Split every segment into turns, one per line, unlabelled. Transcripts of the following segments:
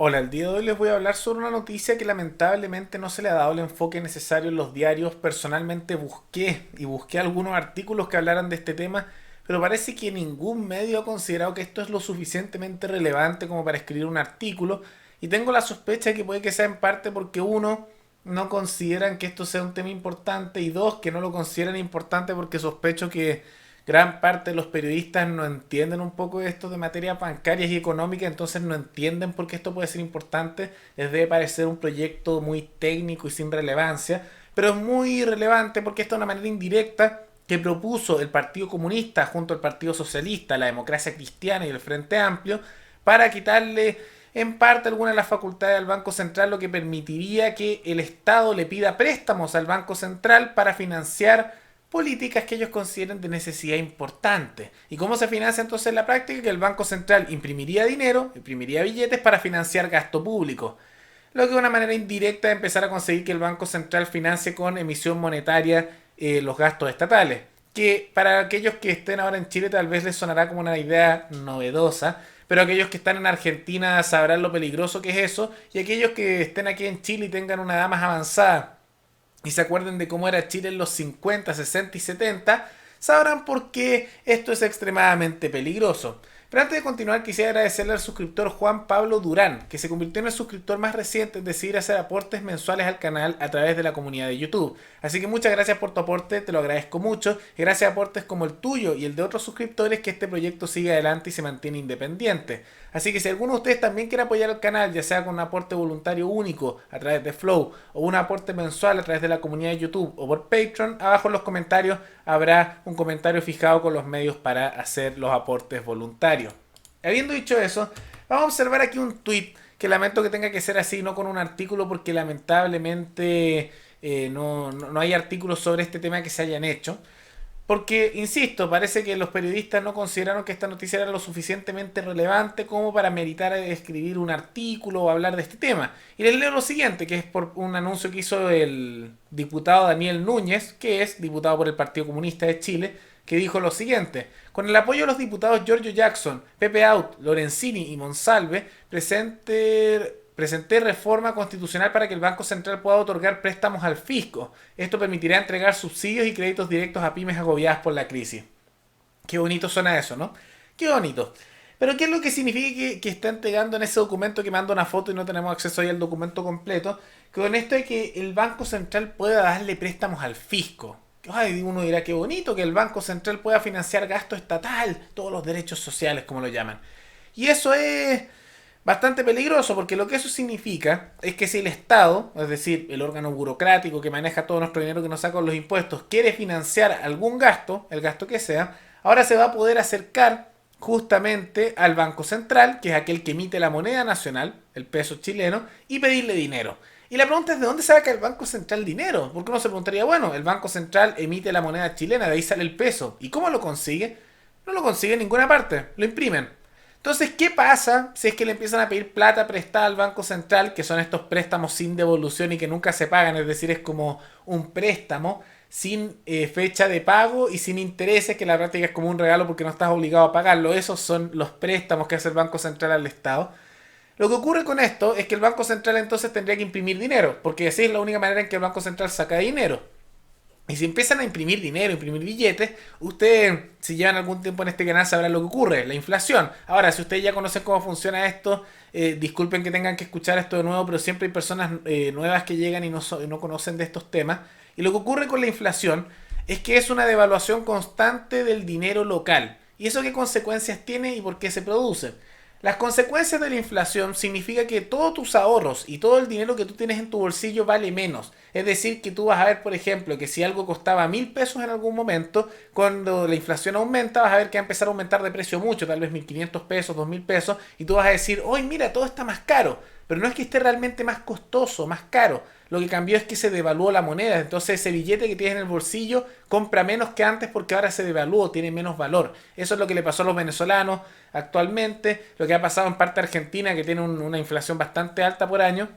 Hola, el día de hoy les voy a hablar sobre una noticia que lamentablemente no se le ha dado el enfoque necesario en los diarios. Personalmente busqué algunos artículos que hablaran de este tema, pero parece que ningún medio ha considerado que esto es lo suficientemente relevante como para escribir un artículo. Y tengo la sospecha de que puede que sea en parte porque uno, no consideran que esto sea un tema importante y dos, que no lo consideran importante porque sospecho que gran parte de los periodistas no entienden un poco esto de materias bancarias y económicas, entonces no entienden por qué esto puede ser importante. Les debe parecer un proyecto muy técnico y sin relevancia, pero es muy relevante porque esta es una manera indirecta que propuso el Partido Comunista junto al Partido Socialista, la Democracia Cristiana y el Frente Amplio para quitarle en parte algunas de las facultades al Banco Central, lo que permitiría que el Estado le pida préstamos al Banco Central para financiar políticas que ellos consideren de necesidad importante. ¿Y cómo se financia entonces en la práctica? Que el Banco Central imprimiría dinero, imprimiría billetes para financiar gasto público. Lo que es una manera indirecta de empezar a conseguir que el Banco Central financie con emisión monetaria los gastos estatales. Que para aquellos que estén ahora en Chile tal vez les sonará como una idea novedosa, pero aquellos que están en Argentina sabrán lo peligroso que es eso, y aquellos que estén aquí en Chile y tengan una edad más avanzada y se acuerden de cómo era Chile en los 50, 60 y 70, sabrán por qué esto es extremadamente peligroso. Pero antes de continuar, quisiera agradecerle al suscriptor Juan Pablo Durán, que se convirtió en el suscriptor más reciente en decidir hacer aportes mensuales al canal a través de la comunidad de YouTube. Así que muchas gracias por tu aporte, te lo agradezco mucho, y gracias a aportes como el tuyo y el de otros suscriptores que este proyecto sigue adelante y se mantiene independiente. Así que si alguno de ustedes también quiere apoyar al canal, ya sea con un aporte voluntario único a través de Flow o un aporte mensual a través de la comunidad de YouTube o por Patreon, abajo en los comentarios habrá un comentario fijado con los medios para hacer los aportes voluntarios. Habiendo dicho eso, vamos a observar aquí un tweet que lamento que tenga que ser así, no con un artículo, porque lamentablemente no hay artículos sobre este tema que se hayan hecho. Porque, insisto, parece que los periodistas no consideraron que esta noticia era lo suficientemente relevante como para meritar escribir un artículo o hablar de este tema. Y les leo lo siguiente, que es por un anuncio que hizo el diputado Daniel Núñez, que es diputado por el Partido Comunista de Chile, que dijo lo siguiente: con el apoyo de los diputados Giorgio Jackson, Pepe Out, Lorenzini y Monsalve, presenté reforma constitucional para que el Banco Central pueda otorgar préstamos al fisco. Esto permitirá entregar subsidios y créditos directos a pymes agobiadas por la crisis. Qué bonito suena eso, ¿no? Qué bonito. Pero ¿qué es lo que significa que está entregando en ese documento que manda una foto y no tenemos acceso ahí al documento completo? Que con esto de que el Banco Central pueda darle préstamos al fisco. Ay, uno dirá qué bonito que el Banco Central pueda financiar gasto estatal, todos los derechos sociales como lo llaman. Y eso es bastante peligroso porque lo que eso significa es que si el Estado, es decir, el órgano burocrático que maneja todo nuestro dinero que nos saca con los impuestos, quiere financiar algún gasto, el gasto que sea, ahora se va a poder acercar justamente al Banco Central, que es aquel que emite la moneda nacional, el peso chileno, y pedirle dinero. Y la pregunta es: ¿de dónde saca el Banco Central dinero? Porque uno se preguntaría, bueno, el Banco Central emite la moneda chilena, de ahí sale el peso. ¿Y cómo lo consigue? No lo consigue en ninguna parte, lo imprimen. Entonces, ¿qué pasa si es que le empiezan a pedir plata prestada al Banco Central, que son estos préstamos sin devolución y que nunca se pagan? Es decir, es como un préstamo sin fecha de pago y sin intereses, que la práctica es como un regalo porque no estás obligado a pagarlo. Esos son los préstamos que hace el Banco Central al Estado. Lo que ocurre con esto es que el Banco Central entonces tendría que imprimir dinero, porque así es la única manera en que el Banco Central saca dinero. Y si empiezan a imprimir dinero, imprimir billetes, ustedes, si llevan algún tiempo en este canal, sabrán lo que ocurre, la inflación. Ahora, si ustedes ya conocen cómo funciona esto, disculpen que tengan que escuchar esto de nuevo, pero siempre hay personas nuevas que llegan y no conocen de estos temas. Y lo que ocurre con la inflación es que es una devaluación constante del dinero local. ¿Y eso qué consecuencias tiene y por qué se produce? Las consecuencias de la inflación significa que todos tus ahorros y todo el dinero que tú tienes en tu bolsillo vale menos. Es decir, que tú vas a ver, por ejemplo, que si algo costaba 1.000 pesos en algún momento, cuando la inflación aumenta, vas a ver que va a empezar a aumentar de precio mucho, tal vez 1.500 pesos, 2.000 pesos, y tú vas a decir: hoy mira, todo está más caro. Pero no es que esté realmente más costoso, más caro. Lo que cambió es que se devaluó la moneda. Entonces ese billete que tienes en el bolsillo compra menos que antes porque ahora se devaluó, tiene menos valor. Eso es lo que le pasó a los venezolanos actualmente, lo que ha pasado en parte a Argentina, que tiene una inflación bastante alta por año,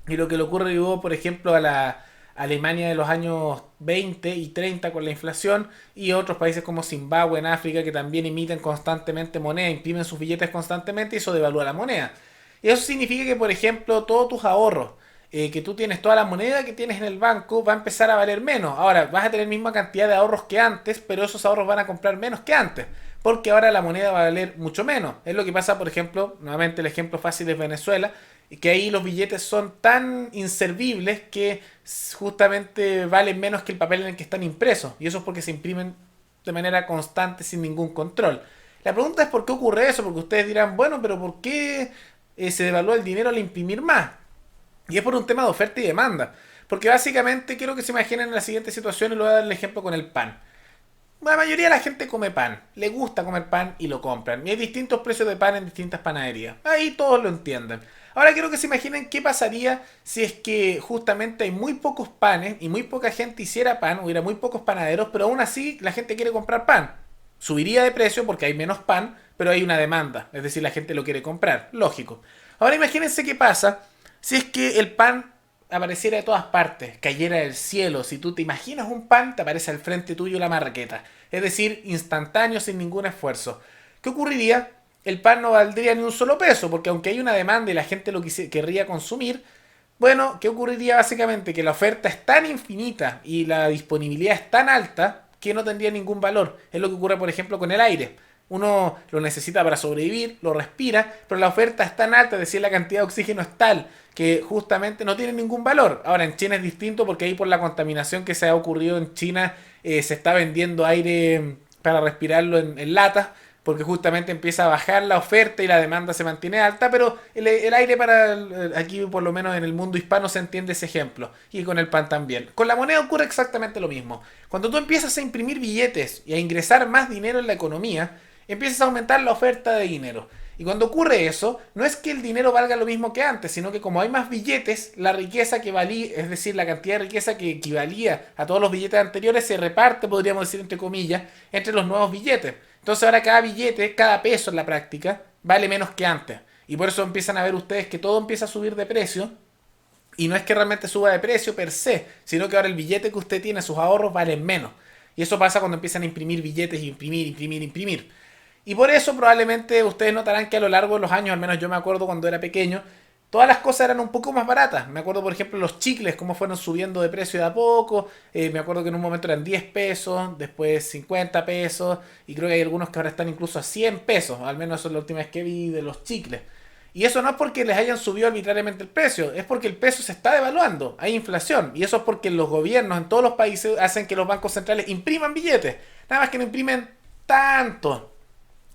y lo que le ocurrió, por ejemplo, a la Alemania de los años 20 y 30 con la inflación, y otros países como Zimbabue en África que también emiten constantemente moneda, imprimen sus billetes constantemente y eso devalúa la moneda. Y eso significa que, por ejemplo, todos tus ahorros, que tú tienes, toda la moneda que tienes en el banco, va a empezar a valer menos. Ahora, vas a tener la misma cantidad de ahorros que antes, pero esos ahorros van a comprar menos que antes. Porque ahora la moneda va a valer mucho menos. Es lo que pasa, por ejemplo, nuevamente el ejemplo fácil es Venezuela, que ahí los billetes son tan inservibles que justamente valen menos que el papel en el que están impresos. Y eso es porque se imprimen de manera constante sin ningún control. La pregunta es por qué ocurre eso, porque ustedes dirán, bueno, pero ¿por qué se devalúa el dinero al imprimir más? Y es por un tema de oferta y demanda. Porque básicamente quiero que se imaginen la siguiente situación y le voy a dar el ejemplo con el pan. La mayoría de la gente come pan, le gusta comer pan y lo compran. Y hay distintos precios de pan en distintas panaderías. Ahí todos lo entienden. Ahora quiero que se imaginen qué pasaría si es que justamente hay muy pocos panes y muy poca gente hiciera pan, hubiera muy pocos panaderos, pero aún así la gente quiere comprar pan. Subiría de precio porque hay menos pan, pero hay una demanda, es decir, la gente lo quiere comprar, lógico. Ahora imagínense qué pasa si es que el pan apareciera de todas partes, cayera del cielo. Si tú te imaginas un pan, te aparece al frente tuyo la marraqueta. Es decir, instantáneo, sin ningún esfuerzo. ¿Qué ocurriría? El pan no valdría ni un solo peso, porque aunque hay una demanda y la gente lo querría consumir, bueno, ¿qué ocurriría básicamente? Que la oferta es tan infinita y la disponibilidad es tan alta que no tendría ningún valor. Es lo que ocurre, por ejemplo, con el aire. Uno lo necesita para sobrevivir, lo respira, pero la oferta es tan alta, es decir, la cantidad de oxígeno es tal que justamente no tiene ningún valor. Ahora, en China es distinto porque ahí por la contaminación que se ha ocurrido en China se está vendiendo aire para respirarlo en latas, porque justamente empieza a bajar la oferta y la demanda se mantiene alta, pero el aire para aquí, por lo menos en el mundo hispano, se entiende ese ejemplo. Y con el pan también. Con la moneda ocurre exactamente lo mismo. Cuando tú empiezas a imprimir billetes y a ingresar más dinero en la economía, empiezas a aumentar la oferta de dinero. Y cuando ocurre eso, no es que el dinero valga lo mismo que antes, sino que como hay más billetes, la riqueza que valía, es decir, la cantidad de riqueza que equivalía a todos los billetes anteriores, se reparte, podríamos decir entre comillas, entre los nuevos billetes. Entonces ahora cada billete, cada peso en la práctica, vale menos que antes. Y por eso empiezan a ver ustedes que todo empieza a subir de precio. Y no es que realmente suba de precio per se, sino que ahora el billete que usted tiene, sus ahorros, valen menos. Y eso pasa cuando empiezan a imprimir billetes y imprimir, imprimir, imprimir. Y por eso probablemente ustedes notarán que a lo largo de los años, al menos yo me acuerdo cuando era pequeño, todas las cosas eran un poco más baratas. Me acuerdo, por ejemplo, los chicles, cómo fueron subiendo de precio de a poco. Me acuerdo que en un momento eran 10 pesos, después 50 pesos, y creo que hay algunos que ahora están incluso a 100 pesos. Al menos eso es la última vez que vi de los chicles. Y eso no es porque les hayan subido arbitrariamente el precio, es porque el peso se está devaluando, hay inflación. Y eso es porque los gobiernos en todos los países hacen que los bancos centrales impriman billetes. Nada más que no imprimen tanto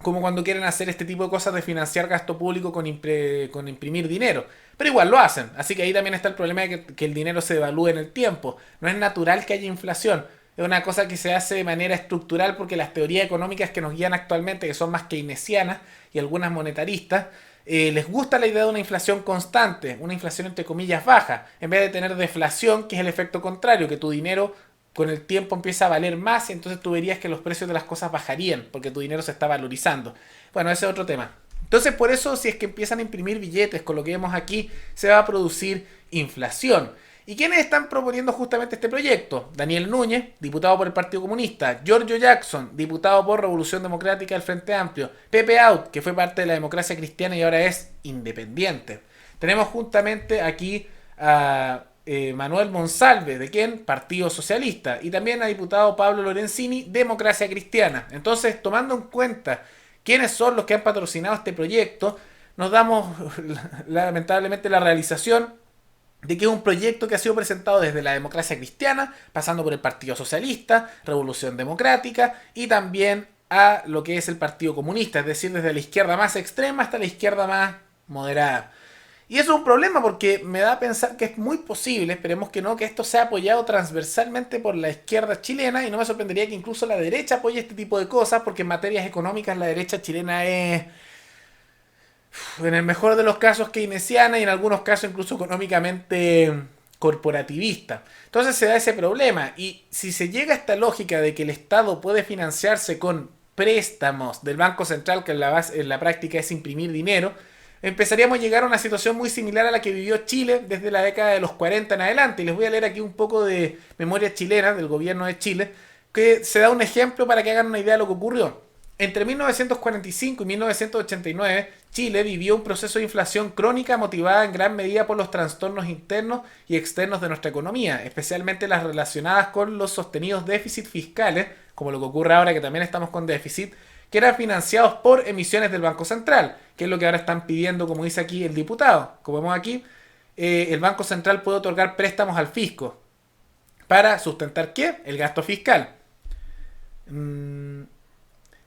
como cuando quieren hacer este tipo de cosas de financiar gasto público con imprimir dinero. Pero igual lo hacen. Así que ahí también está el problema de que el dinero se devalúe en el tiempo. No es natural que haya inflación. Es una cosa que se hace de manera estructural porque las teorías económicas que nos guían actualmente, que son más keynesianas y algunas monetaristas, les gusta la idea de una inflación constante, una inflación entre comillas baja, en vez de tener deflación, que es el efecto contrario, que tu dinero con el tiempo empieza a valer más y entonces tú verías que los precios de las cosas bajarían porque tu dinero se está valorizando. Bueno, ese es otro tema. Entonces por eso si es que empiezan a imprimir billetes con lo que vemos aquí, se va a producir inflación. ¿Y quiénes están proponiendo justamente este proyecto? Daniel Núñez, diputado por el Partido Comunista; Giorgio Jackson, diputado por Revolución Democrática del Frente Amplio; Pepe Out, que fue parte de la Democracia Cristiana y ahora es independiente. Tenemos justamente aquí a Manuel Monsalve, ¿de quién? Partido Socialista. Y también a diputado Pablo Lorenzini, Democracia Cristiana. Entonces, tomando en cuenta quiénes son los que han patrocinado este proyecto, nos damos lamentablemente la realización de que es un proyecto que ha sido presentado desde la Democracia Cristiana, pasando por el Partido Socialista, Revolución Democrática y también a lo que es el Partido Comunista, es decir, desde la izquierda más extrema hasta la izquierda más moderada. Y eso es un problema porque me da a pensar que es muy posible, esperemos que no, que esto sea apoyado transversalmente por la izquierda chilena, y no me sorprendería que incluso la derecha apoye este tipo de cosas, porque en materias económicas la derecha chilena es, en el mejor de los casos, keynesiana y en algunos casos incluso económicamente corporativista. Entonces se da ese problema, y si se llega a esta lógica de que el Estado puede financiarse con préstamos del Banco Central, que en la práctica es imprimir dinero, empezaríamos a llegar a una situación muy similar a la que vivió Chile desde la década de los 40 en adelante. Y les voy a leer aquí un poco de memoria chilena del gobierno de Chile, que se da un ejemplo para que hagan una idea de lo que ocurrió. Entre 1945 y 1989, Chile vivió un proceso de inflación crónica motivada en gran medida por los trastornos internos y externos de nuestra economía, especialmente las relacionadas con los sostenidos déficits fiscales, como lo que ocurre ahora que también estamos con déficit, que eran financiados por emisiones del Banco Central, que es lo que ahora están pidiendo, como dice aquí el diputado. Como vemos aquí, el Banco Central puede otorgar préstamos al fisco para sustentar ¿qué? El gasto fiscal. Mm,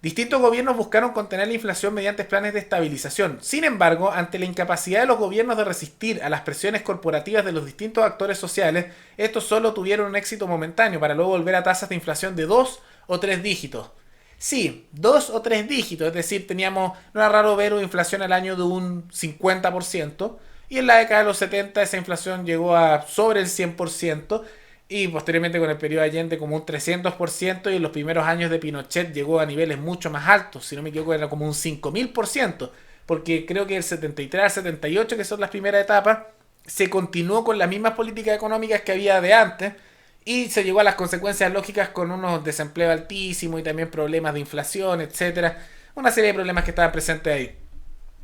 Distintos gobiernos buscaron contener la inflación mediante planes de estabilización. Sin embargo, ante la incapacidad de los gobiernos de resistir a las presiones corporativas de los distintos actores sociales, estos solo tuvieron un éxito momentáneo para luego volver a tasas de inflación de 2 o 3 dígitos. Sí, 2 o 3 dígitos, es decir, no era raro ver una inflación al año de un 50%, y en la década de los 70 esa inflación llegó a sobre el 100%, y posteriormente con el periodo de Allende como un 300%, y en los primeros años de Pinochet llegó a niveles mucho más altos, si no me equivoco era como un 5000%, porque creo que el 73 al 78, que son las primeras etapas, se continuó con las mismas políticas económicas que había de antes, y se llegó a las consecuencias lógicas con unos desempleos altísimos y también problemas de inflación, etcétera. Una serie de problemas que estaban presentes ahí.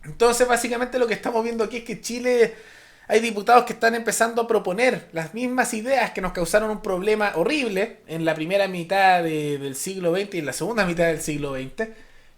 Entonces, básicamente lo que estamos viendo aquí es que Chile hay diputados que están empezando a proponer las mismas ideas que nos causaron un problema horrible en la primera mitad del siglo XX y en la segunda mitad del siglo XX,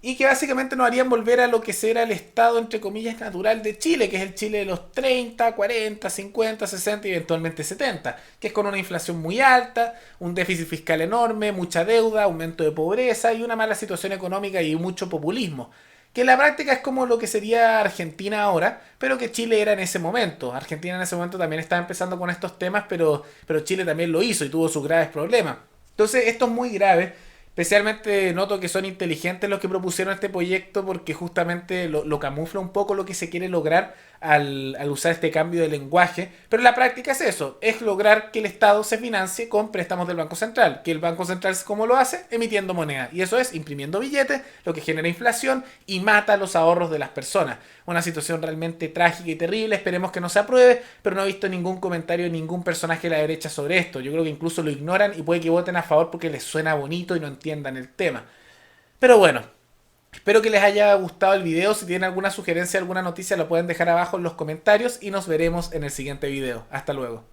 y que básicamente nos harían volver a lo que será el estado, entre comillas, natural de Chile, que es el Chile de los 30, 40, 50, 60 y eventualmente 70, que es con una inflación muy alta, un déficit fiscal enorme, mucha deuda, aumento de pobreza y una mala situación económica y mucho populismo. Que en la práctica es como lo que sería Argentina ahora, pero que Chile era en ese momento. Argentina en ese momento también estaba empezando con estos temas, pero Chile también lo hizo y tuvo sus graves problemas. Entonces esto es muy grave. Especialmente noto que son inteligentes los que propusieron este proyecto porque justamente lo camufla un poco lo que se quiere lograr al usar este cambio de lenguaje. Pero en la práctica es eso, es lograr que el Estado se financie con préstamos del Banco Central. Que el Banco Central, ¿cómo lo hace? Emitiendo moneda. Y eso es imprimiendo billetes, lo que genera inflación y mata los ahorros de las personas. Una situación realmente trágica y terrible, esperemos que no se apruebe, pero no he visto ningún comentario de ningún personaje de la derecha sobre esto. Yo creo que incluso lo ignoran y puede que voten a favor porque les suena bonito y no entiendan el tema. Pero bueno, espero que les haya gustado el video. Si tienen alguna sugerencia, alguna noticia, lo pueden dejar abajo en los comentarios y nos veremos en el siguiente video. Hasta luego.